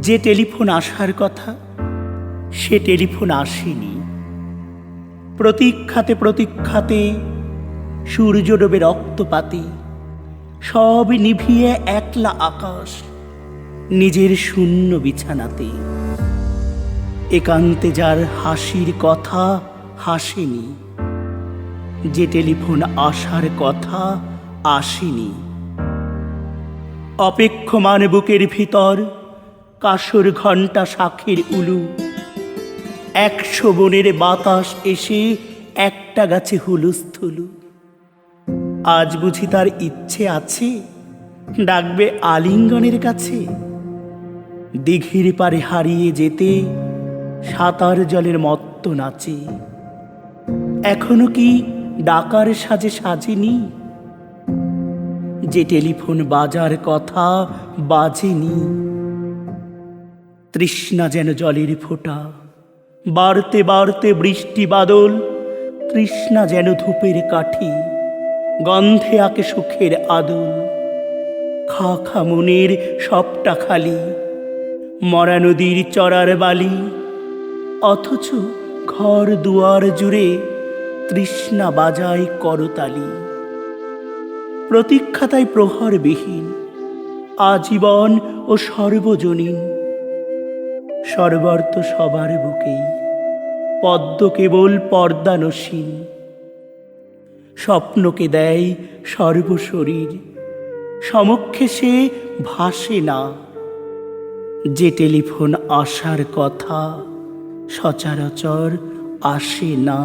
যে টেলিফোন আসার কথা সে টেলিফোন আসেনি। প্রতীক্ষাতে প্রতীক্ষাতে সূর্য ডোবে রক্তপাতে, সব নিভিয়ে একলা আকাশ নিজের শূন্য বিছানাতে। একান্তে যার হাসির কথা হাসেনি, যে টেলিফোন আসার কথা আসেনি। অপেক্ষমান বুকের ভিতর কাসর ঘণ্টা শাঁখের উলু, 100 বনের বাতাস এসে একটা গাছে হুলুস্থুলু। আজ বুঝি তার ইচ্ছে আছে ডাকবে আলিঙ্গনের কাছে, দিঘির পারে হারিয়ে যেতে সাঁতার জলের মত্ত নাচে। এখনো কি ডাকার সাজে সাজেনি, যে টেলিফোন বাজার কথা বাজেনি। তৃষ্ণা যেন জলের ফোঁটা, বাড়তে বাড়তে বৃষ্টি বাদল। তৃষ্ণা যেন ধূপের কাঠি, গন্ধে আঁকে সুখের আদল। খা খা মনের সবটা খালি, মরা নদীর চড়ার বালি। অথচ ঘর দুয়ার জুড়ে তৃষ্ণা বাজায় করতালি। প্রতীক্ষা তাই প্রহরবিহীন, আজীবন ও সর্বজনীন। সর্বার্থ সবার বুকেই, পদ্ম কেবল পর্দানসীন। স্বপ্নকে দেয় সর্বশরীর, সমক্ষে সে ভাসে না। যে টেলিফোন আসার কথা সচরাচর আসে না।